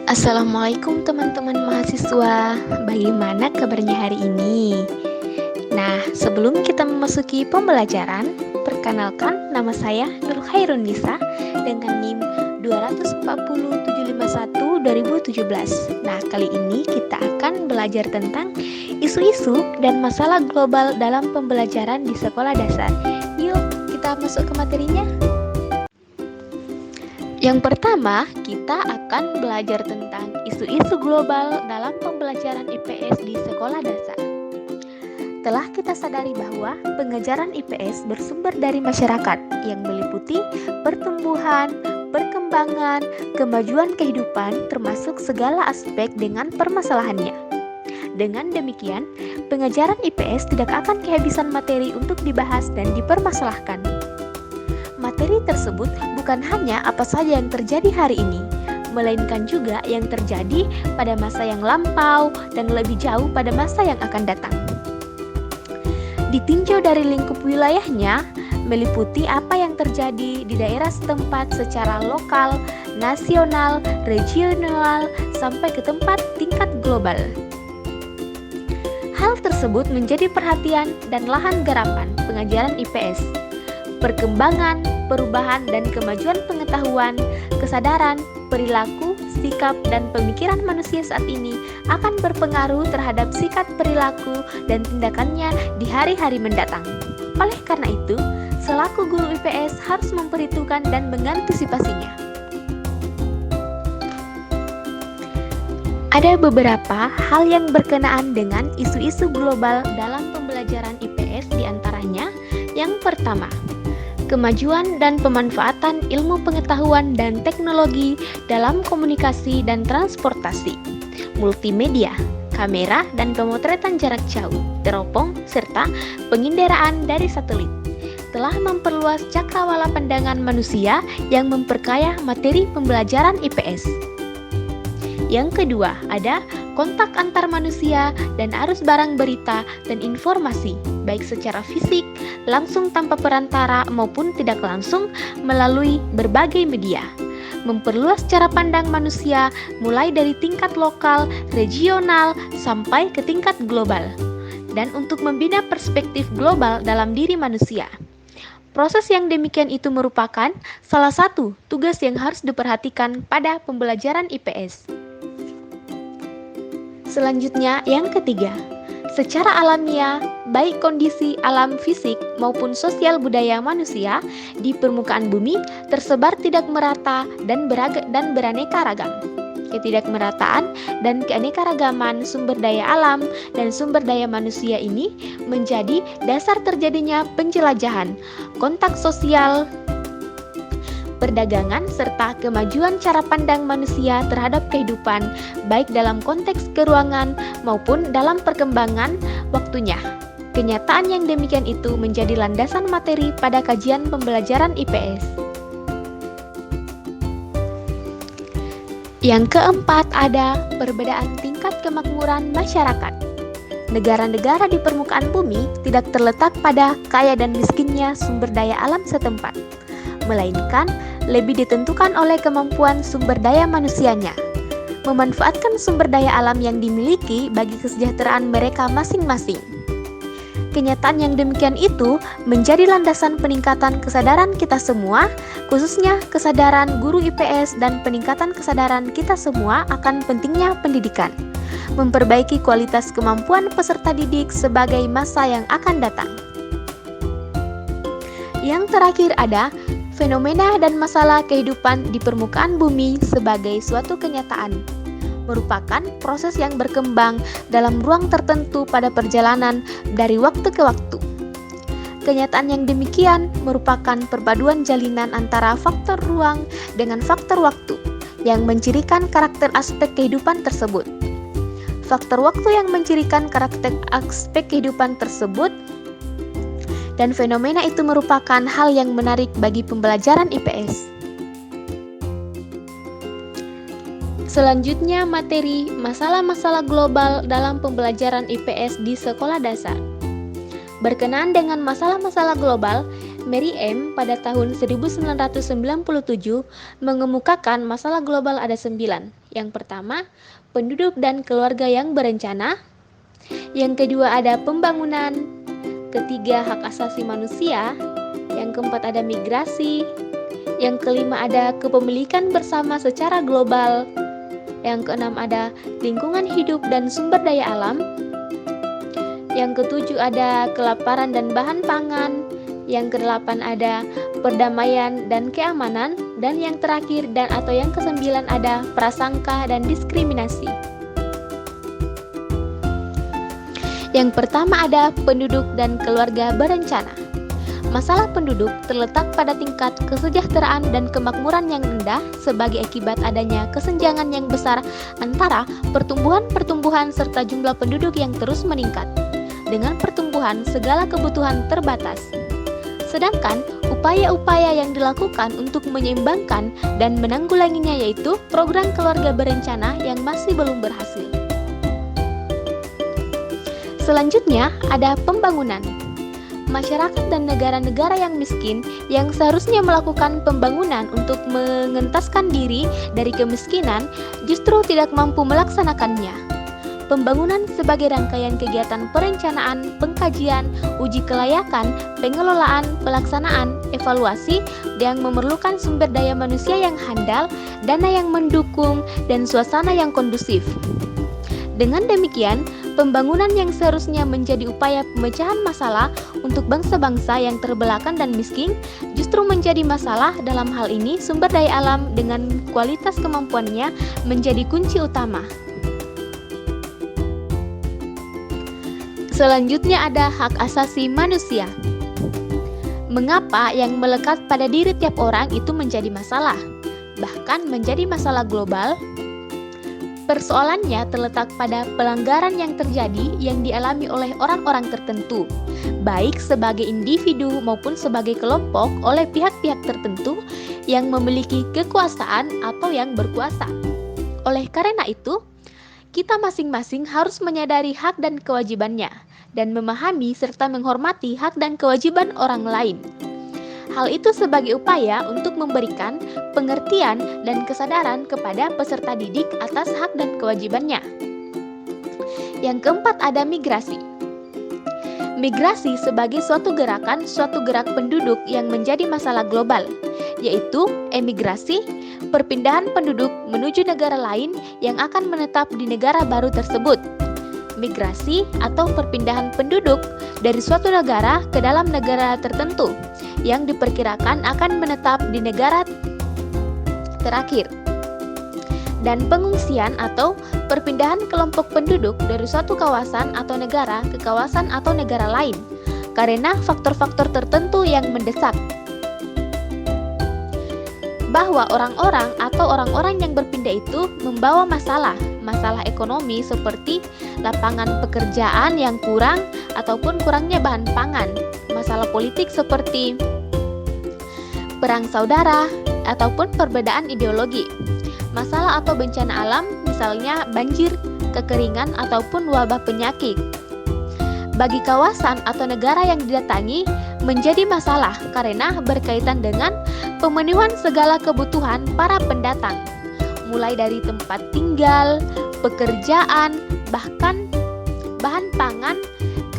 Assalamualaikum teman-teman mahasiswa, bagaimana kabarnya hari ini? Nah, sebelum kita memasuki pembelajaran, perkenalkan nama saya Nur Khairun Nisa dengan NIM 240751-2017. Nah, kali ini kita akan belajar tentang isu-isu dan masalah global dalam pembelajaran di sekolah dasar. Yuk, kita masuk ke materinya. Yang pertama, kita akan belajar tentang isu-isu global dalam pembelajaran IPS di sekolah dasar. Telah kita sadari bahwa pengajaran IPS bersumber dari masyarakat yang meliputi pertumbuhan, perkembangan, kemajuan kehidupan termasuk segala aspek dengan permasalahannya. Dengan demikian, pengajaran IPS tidak akan kehabisan materi untuk dibahas dan dipermasalahkan. Materi tersebut bukan hanya apa saja yang terjadi hari ini, melainkan juga yang terjadi pada masa yang lampau dan lebih jauh pada masa yang akan datang. Ditinjau dari lingkup wilayahnya, meliputi apa yang terjadi di daerah setempat secara lokal, nasional, regional, sampai ke tempat tingkat global. Hal tersebut menjadi perhatian dan lahan garapan pengajaran IPS. Perkembangan, perubahan, dan kemajuan pengetahuan, kesadaran, perilaku, sikap, dan pemikiran manusia saat ini akan berpengaruh terhadap sikap perilaku dan tindakannya di hari-hari mendatang. Oleh karena itu, selaku guru IPS harus memperhitungkan dan mengantisipasinya. Ada beberapa hal yang berkenaan dengan isu-isu global dalam pembelajaran IPS, diantaranya yang pertama, kemajuan dan pemanfaatan ilmu pengetahuan dan teknologi dalam komunikasi dan transportasi, multimedia, kamera dan pemotretan jarak jauh, teropong, serta penginderaan dari satelit telah memperluas cakrawala pandangan manusia yang memperkaya materi pembelajaran IPS. Yang kedua, ada kontak antar manusia dan arus barang berita dan informasi, baik secara fisik, langsung tanpa perantara maupun tidak langsung melalui berbagai media. Memperluas cara pandang manusia mulai dari tingkat lokal, regional, sampai ke tingkat global. Dan untuk membina perspektif global dalam diri manusia. Proses yang demikian itu merupakan salah satu tugas yang harus diperhatikan pada pembelajaran IPS. Selanjutnya, yang ketiga, secara alamiah, baik kondisi alam fisik maupun sosial budaya manusia di permukaan bumi tersebar tidak merata dan beraneka ragam. Ketidakmerataan dan keanekaragaman sumber daya alam dan sumber daya manusia ini menjadi dasar terjadinya penjelajahan, kontak sosial, perdagangan, serta kemajuan cara pandang manusia terhadap kehidupan, baik dalam konteks keruangan maupun dalam perkembangan waktunya. Kenyataan yang demikian itu menjadi landasan materi pada kajian pembelajaran IPS. Yang keempat, ada perbedaan tingkat kemakmuran masyarakat. Negara-negara di permukaan bumi tidak terletak pada kaya dan miskinnya sumber daya alam setempat, melainkan lebih ditentukan oleh kemampuan sumber daya manusianya, memanfaatkan sumber daya alam yang dimiliki bagi kesejahteraan mereka masing-masing. Kenyataan yang demikian itu menjadi landasan peningkatan kesadaran kita semua, khususnya kesadaran guru IPS dan peningkatan kesadaran kita semua akan pentingnya pendidikan, memperbaiki kualitas kemampuan peserta didik sebagai masa yang akan datang. Yang terakhir ada fenomena dan masalah kehidupan di permukaan bumi sebagai suatu kenyataan, merupakan proses yang berkembang dalam ruang tertentu pada perjalanan dari waktu ke waktu. Kenyataan yang demikian merupakan perpaduan jalinan antara faktor ruang dengan faktor waktu yang mencirikan karakter aspek kehidupan tersebut. Faktor waktu yang mencirikan karakter aspek kehidupan tersebut dan fenomena itu merupakan hal yang menarik bagi pembelajaran IPS. Selanjutnya, materi masalah-masalah global dalam pembelajaran IPS di sekolah dasar. Berkenaan dengan masalah-masalah global, Mary M. pada tahun 1997 mengemukakan masalah global ada 9, Yang pertama, penduduk dan keluarga yang berencana. Yang kedua ada pembangunan. Ketiga, hak asasi manusia. Yang keempat ada migrasi. Yang kelima ada kepemilikan bersama secara global. Yang keenam ada lingkungan hidup dan sumber daya alam. Yang ketujuh ada kelaparan dan bahan pangan. Yang kedelapan ada perdamaian dan keamanan. Dan yang terakhir atau yang kesembilan ada prasangka dan diskriminasi. Yang pertama ada penduduk dan keluarga berencana. Masalah penduduk terletak pada tingkat kesejahteraan dan kemakmuran yang rendah sebagai akibat adanya kesenjangan yang besar antara pertumbuhan serta jumlah penduduk yang terus meningkat. Dengan pertumbuhan, segala kebutuhan terbatas. Sedangkan upaya-upaya yang dilakukan untuk menyeimbangkan dan menanggulanginya yaitu program keluarga berencana yang masih belum berhasil. Selanjutnya ada pembangunan. Masyarakat dan negara-negara yang miskin yang seharusnya melakukan pembangunan untuk mengentaskan diri dari kemiskinan justru tidak mampu melaksanakannya. Pembangunan sebagai rangkaian kegiatan perencanaan, pengkajian, uji kelayakan, pengelolaan, pelaksanaan, evaluasi yang memerlukan sumber daya manusia yang handal, dana yang mendukung, dan suasana yang kondusif. Dengan demikian, pembangunan yang seharusnya menjadi upaya pemecahan masalah untuk bangsa-bangsa yang terbelakang dan miskin justru menjadi masalah. Dalam hal ini, sumber daya alam dengan kualitas kemampuannya menjadi kunci utama. Selanjutnya ada hak asasi manusia. Mengapa yang melekat pada diri tiap orang itu menjadi masalah, bahkan menjadi masalah global? Persoalannya terletak pada pelanggaran yang terjadi yang dialami oleh orang-orang tertentu, baik sebagai individu maupun sebagai kelompok oleh pihak-pihak tertentu yang memiliki kekuasaan atau yang berkuasa. Oleh karena itu, kita masing-masing harus menyadari hak dan kewajibannya dan memahami serta menghormati hak dan kewajiban orang lain. Hal itu sebagai upaya untuk memberikan pengertian dan kesadaran kepada peserta didik atas hak dan kewajibannya. Yang keempat ada migrasi. Migrasi sebagai suatu gerak penduduk yang menjadi masalah global, yaitu emigrasi, perpindahan penduduk menuju negara lain yang akan menetap di negara baru tersebut. Migrasi atau perpindahan penduduk dari suatu negara ke dalam negara tertentu yang diperkirakan akan menetap di negara terakhir. Dan pengungsian atau perpindahan kelompok penduduk dari suatu kawasan atau negara ke kawasan atau negara lain karena faktor-faktor tertentu yang mendesak. Bahwa orang-orang yang berpindah itu membawa masalah ekonomi seperti lapangan pekerjaan yang kurang ataupun kurangnya bahan pangan, masalah politik seperti perang saudara ataupun perbedaan ideologi, masalah atau bencana alam misalnya banjir, kekeringan ataupun wabah penyakit. Bagi kawasan atau negara yang didatangi menjadi masalah karena berkaitan dengan pemenuhan segala kebutuhan para pendatang, mulai dari tempat tinggal, pekerjaan, bahkan bahan pangan,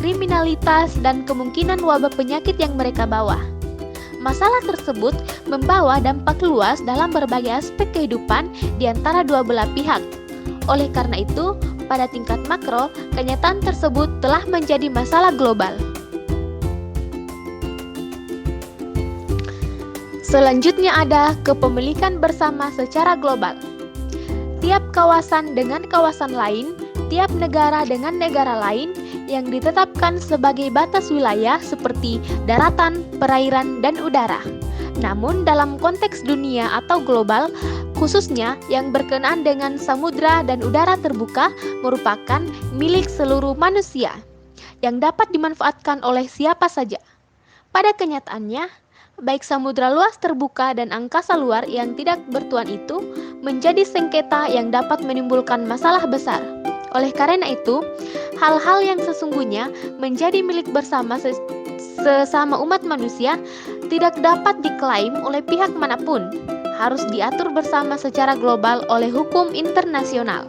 kriminalitas, dan kemungkinan wabah penyakit yang mereka bawa. Masalah tersebut membawa dampak luas dalam berbagai aspek kehidupan di antara dua belah pihak. Oleh karena itu, pada tingkat makro, kenyataan tersebut telah menjadi masalah global. Selanjutnya ada kepemilikan bersama secara global. Tiap kawasan dengan kawasan lain, tiap negara dengan negara lain yang ditetapkan sebagai batas wilayah seperti daratan, perairan, dan udara. Namun dalam konteks dunia atau global, khususnya yang berkenaan dengan samudra dan udara terbuka merupakan milik seluruh manusia yang dapat dimanfaatkan oleh siapa saja. Pada kenyataannya, baik samudra luas terbuka dan angkasa luar yang tidak bertuan itu menjadi sengketa yang dapat menimbulkan masalah besar. Oleh karena itu, hal-hal yang sesungguhnya menjadi milik bersama sesama umat manusia tidak dapat diklaim oleh pihak manapun. harus diatur bersama secara global oleh hukum internasional.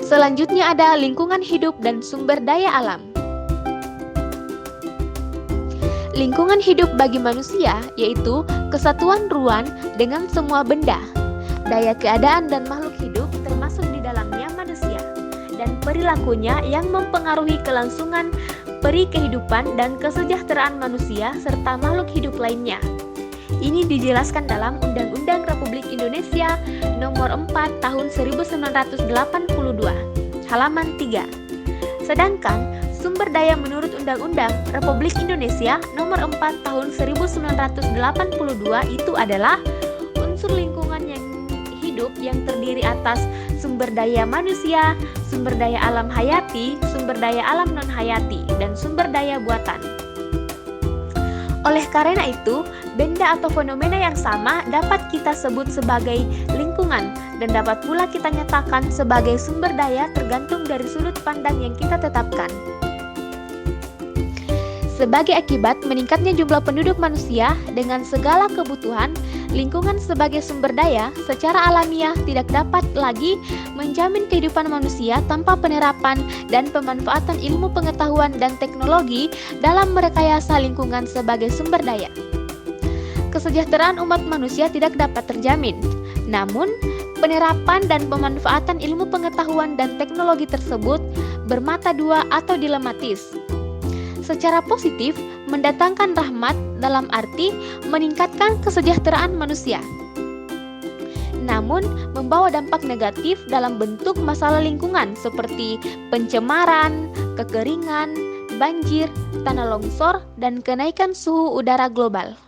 Selanjutnya ada lingkungan hidup dan sumber daya alam. Lingkungan hidup bagi manusia yaitu kesatuan ruang dengan semua benda, daya keadaan dan makhluk hidup termasuk di dalamnya manusia, dan perilakunya yang mempengaruhi kelangsungan peri kehidupan dan kesejahteraan manusia serta makhluk hidup lainnya. Ini dijelaskan dalam Undang-Undang Republik Indonesia Nomor 4 Tahun 1982, halaman 3. Sedangkan sumber daya menurut Undang-Undang Republik Indonesia Nomor 4 Tahun 1982 itu adalah unsur lingkungan yang hidup yang terdiri atas sumber daya manusia, sumber daya alam hayati, sumber daya alam non-hayati, dan sumber daya buatan. Oleh karena itu, benda atau fenomena yang sama dapat kita sebut sebagai lingkungan dan dapat pula kita nyatakan sebagai sumber daya tergantung dari sudut pandang yang kita tetapkan. Sebagai akibat meningkatnya jumlah penduduk manusia dengan segala kebutuhan, lingkungan sebagai sumber daya secara alamiah tidak dapat lagi menjamin kehidupan manusia tanpa penerapan dan pemanfaatan ilmu pengetahuan dan teknologi dalam merekayasa lingkungan sebagai sumber daya. Kesejahteraan umat manusia tidak dapat terjamin. Namun, penerapan dan pemanfaatan ilmu pengetahuan dan teknologi tersebut bermata dua atau dilematis. Secara positif, mendatangkan rahmat dalam arti meningkatkan kesejahteraan manusia. Namun, membawa dampak negatif dalam bentuk masalah lingkungan seperti pencemaran, kekeringan, banjir, tanah longsor, dan kenaikan suhu udara global.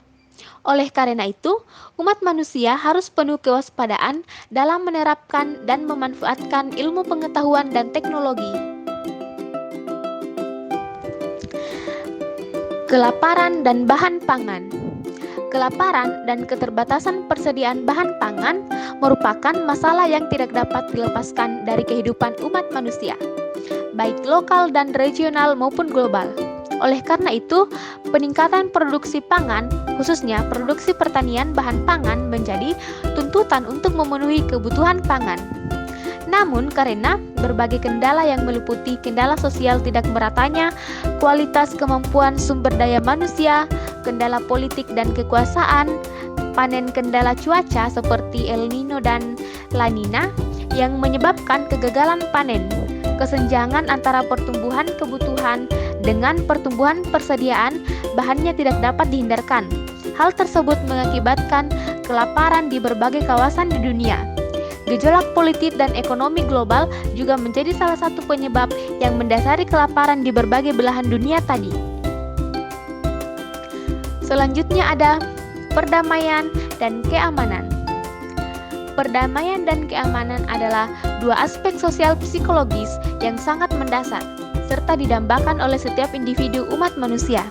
Oleh karena itu, umat manusia harus penuh kewaspadaan dalam menerapkan dan memanfaatkan ilmu pengetahuan dan teknologi. Kelaparan dan bahan pangan. Kelaparan dan keterbatasan persediaan bahan pangan merupakan masalah yang tidak dapat dilepaskan dari kehidupan umat manusia, baik lokal dan regional maupun global. Oleh karena itu, peningkatan produksi pangan, khususnya produksi pertanian bahan pangan, menjadi tuntutan untuk memenuhi kebutuhan pangan. Namun, karena berbagai kendala yang meliputi kendala sosial tidak meratanya, kualitas kemampuan sumber daya manusia, kendala politik dan kekuasaan, panen kendala cuaca seperti El Nino dan La Nina yang menyebabkan kegagalan panen, kesenjangan antara pertumbuhan kebutuhan dengan pertumbuhan persediaan bahannya tidak dapat dihindarkan. Hal tersebut mengakibatkan kelaparan di berbagai kawasan di dunia. Gejolak politik dan ekonomi global juga menjadi salah satu penyebab yang mendasari kelaparan di berbagai belahan dunia tadi. Selanjutnya ada perdamaian dan keamanan. Perdamaian dan keamanan adalah dua aspek sosial psikologis yang sangat mendasar, serta didambakan oleh setiap individu umat manusia.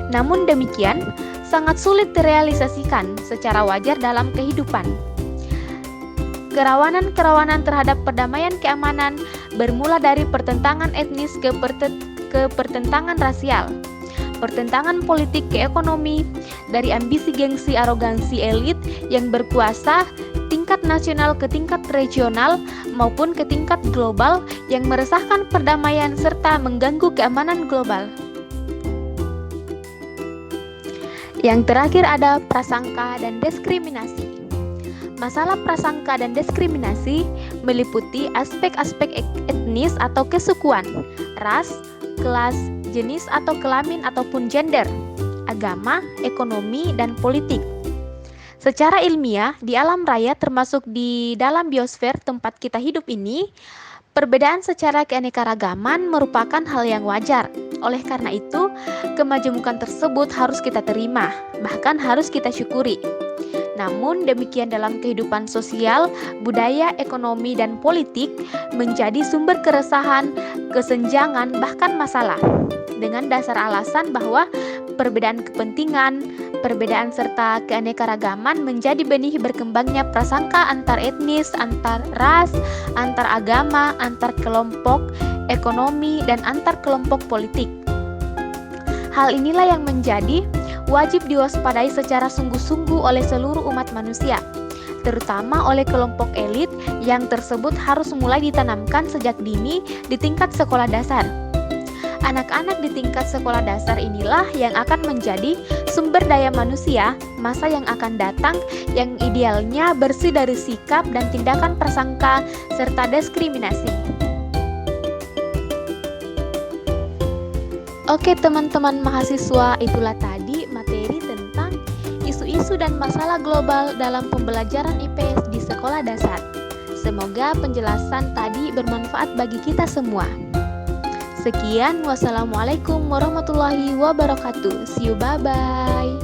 Namun demikian, sangat sulit direalisasikan secara wajar dalam kehidupan. Kerawanan-kerawanan terhadap perdamaian keamanan bermula dari pertentangan etnis ke pertentangan rasial, pertentangan politik ke ekonomi, dari ambisi gengsi arogansi elit yang berkuasa tingkat nasional ke tingkat regional maupun ke tingkat global yang meresahkan perdamaian serta mengganggu keamanan global. Yang terakhir ada prasangka dan diskriminasi. Masalah prasangka dan diskriminasi meliputi aspek-aspek etnis atau kesukuan, ras, kelas, jenis atau kelamin ataupun gender, agama, ekonomi, dan politik. Secara ilmiah, di alam raya termasuk di dalam biosfer tempat kita hidup ini, perbedaan secara keanekaragaman merupakan hal yang wajar. Oleh karena itu, kemajemukan tersebut harus kita terima, bahkan harus kita syukuri. Namun demikian dalam kehidupan sosial, budaya, ekonomi, dan politik menjadi sumber keresahan, kesenjangan, bahkan masalah. Dengan dasar alasan bahwa perbedaan kepentingan, perbedaan serta keanekaragaman menjadi benih berkembangnya prasangka antar etnis, antar ras, antar agama, antar kelompok ekonomi, dan antar kelompok politik. Hal inilah yang menjadi wajib diwaspadai secara sungguh-sungguh oleh seluruh umat manusia, terutama oleh kelompok elit yang tersebut harus mulai ditanamkan sejak dini di tingkat sekolah dasar. Anak-anak di tingkat sekolah dasar inilah yang akan menjadi sumber daya manusia masa yang akan datang, yang idealnya bersih dari sikap dan tindakan prasangka serta diskriminasi. Oke teman-teman mahasiswa, itulah tadi materi tentang isu-isu dan masalah global dalam pembelajaran IPS di sekolah dasar. Semoga penjelasan tadi bermanfaat bagi kita semua. Sekian, wassalamualaikum warahmatullahi wabarakatuh. See you, bye-bye.